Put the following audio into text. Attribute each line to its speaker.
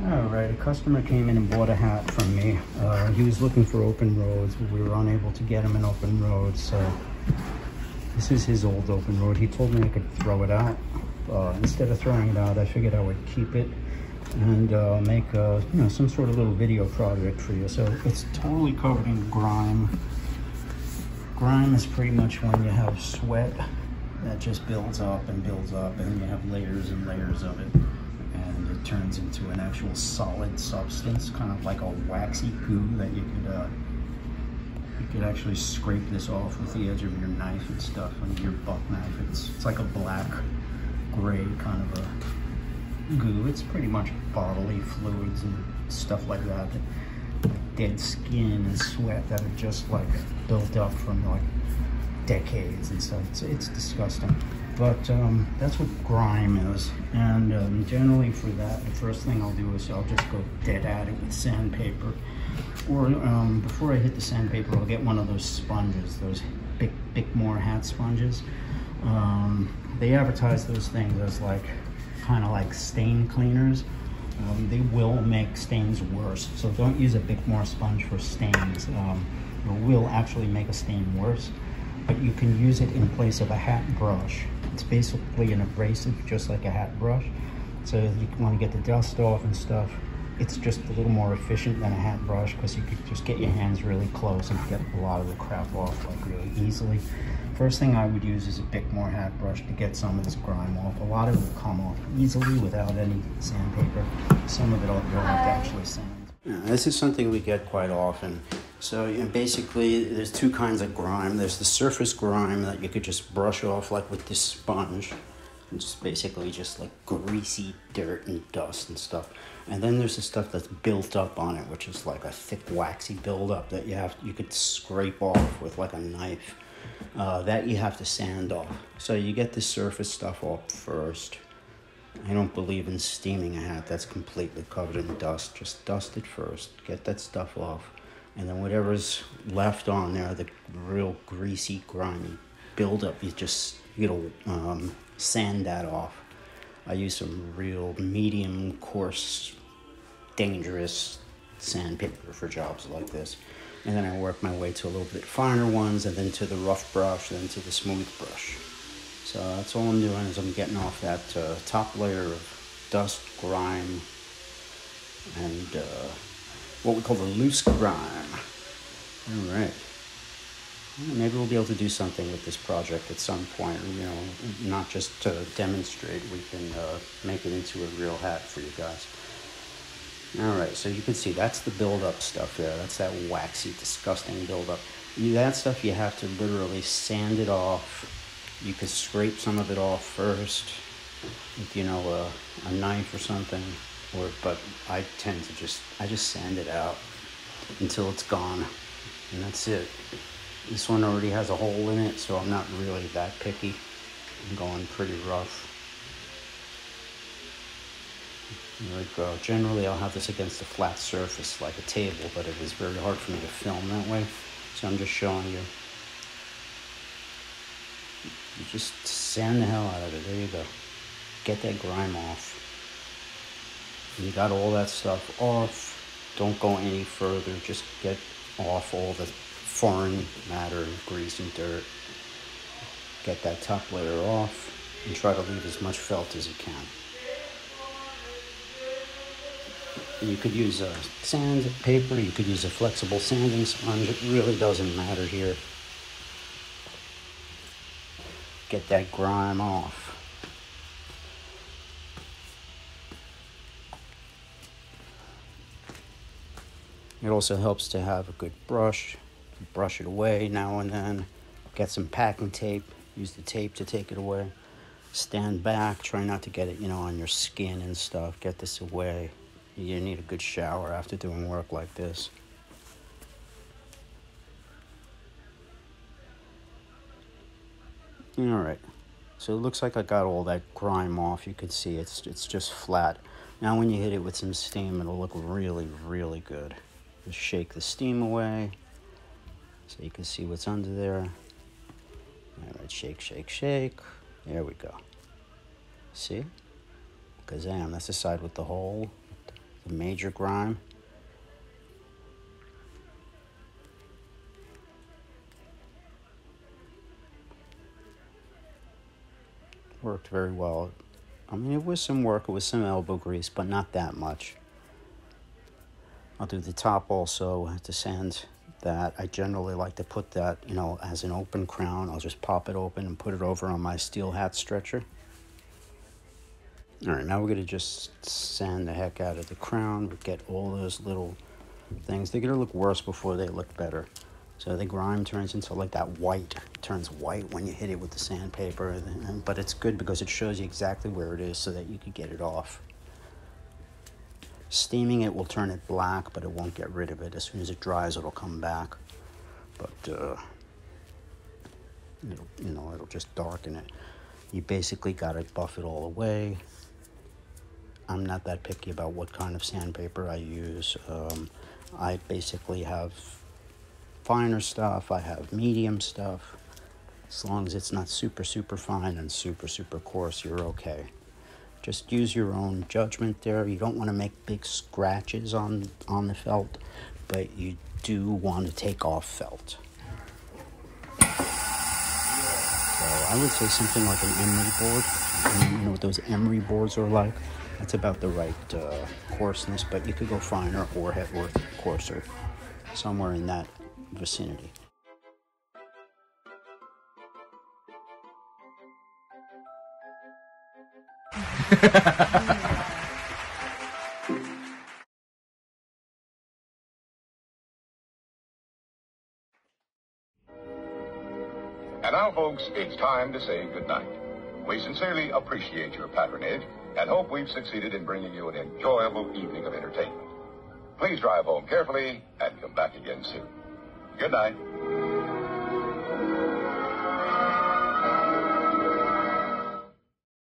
Speaker 1: Alright, a customer came in and bought a hat from me. He was looking for open roads, but we were unable to get him an open road, so this is his old open road. He told me I could throw it out. Instead of throwing it out, I figured I would keep it and make some sort of little video project for you. So it's totally covered in grime. Grime is pretty much when you have sweat that just builds up and you have layers and layers of it, and it turns into an actual solid substance, kind of like a waxy goo that you could actually scrape this off with the edge of your knife and stuff, and your buck knife. It's like a black gray kind of a goo. It's pretty much bodily fluids and stuff like that, like dead skin and sweat that are just like built up from like decades and stuff. It's disgusting, but that's what grime is. And generally for that, the first thing I'll do is I'll just go dead at it with sandpaper, or before I hit the sandpaper, I'll get one of those sponges, those Bickmore hat sponges. They advertise those things as like kind of like stain cleaners. They will make stains worse, so don't use a Bickmore sponge for stains. It will actually make a stain worse, but you can use it in place of a hat brush. It's basically an abrasive, just like a hat brush. So if you want to get the dust off and stuff, it's just a little more efficient than a hat brush, because you could just get your hands really close and get a lot of the crap off like really easily. First thing I would use is a Bickmore hat brush to get some of this grime off. A lot of it will come off easily without any sandpaper. Some of it you'll have to actually sand. Yeah, this is something we get quite often. So basically there's two kinds of grime. There's the surface grime that you could just brush off like with this sponge. It's basically just like greasy dirt and dust and stuff. And then there's the stuff that's built up on it, which is like a thick waxy buildup that you could scrape off with like a knife. That you have to sand off. So you get the surface stuff off first. I don't believe in steaming a hat that's completely covered in dust. Just dust it first, get that stuff off. And then whatever's left on there, the real greasy, grimy buildup, you gotta sand that off. I use some real medium, coarse, dangerous sandpaper for jobs like this. And then I work my way to a little bit finer ones, and then to the rough brush, then to the smooth brush. So that's all I'm doing, is I'm getting off that top layer of dust, grime, and what we call the loose grime. All right. Maybe we'll be able to do something with this project at some point, not just to demonstrate. We can make it into a real hat for you guys. All right, so you can see that's the buildup stuff there. That's that waxy, disgusting buildup. That stuff you have to literally sand it off. You could scrape some of it off first with, a knife or something. But I tend to just sand it out until it's gone, and that's it. This one already has a hole in it, so I'm not really that picky. I'm going pretty rough. There we go. Generally, I'll have this against a flat surface like a table, but it was very hard for me to film that way, so I'm just showing you. You just sand the hell out of it. There you go. Get that grime off. You got all that stuff off. Don't go any further. Just get off all the foreign matter, grease and dirt. Get that top layer off and try to leave as much felt as you can. And you could use a sandpaper, you could use a flexible sanding sponge. It really doesn't matter here. Get that grime off. It also helps to have a good brush. Brush it away now and then. Get some packing tape. Use the tape to take it away. Stand back. Try not to get it, on your skin and stuff. Get this away. You need a good shower after doing work like this. All right. So it looks like I got all that grime off. You can see it's just flat. Now when you hit it with some steam, it'll look really, really good. Just shake the steam away so you can see what's under there. All right, shake, shake, shake. There we go. See? Kazam, that's the side with the hole. the major grime. Worked very well. I mean, it was some work, it was some elbow grease, but not that much. I'll do the top also to sand that. I generally like to put that, you know, as an open crown. I'll just pop it open and put it over on my steel hat stretcher. All right, now we're gonna just sand the heck out of the crown. Get all those little things. They're gonna look worse before they look better. So the grime turns into like that white. It turns white when you hit it with the sandpaper, but it's good because it shows you exactly where it is so that you can get it off. Steaming it will turn it black, but it won't get rid of it. As soon as it dries, it'll come back. But it'll just darken it. You basically got to buff it all away. I'm not that picky about what kind of sandpaper I use. I basically have finer stuff, I have medium stuff. As long as it's not super fine and super coarse, you're okay. Just use your own judgment there. You don't want to make big scratches on the felt, but you do want to take off felt. So I would say something like an emery board. You know what those emery boards are like? That's about the right coarseness, but you could go finer or coarser, somewhere in that vicinity.
Speaker 2: And now, folks, it's time to say goodnight. We sincerely appreciate your patronage and hope we've succeeded in bringing you an enjoyable evening of entertainment. Please drive home carefully and come back again soon. Good night.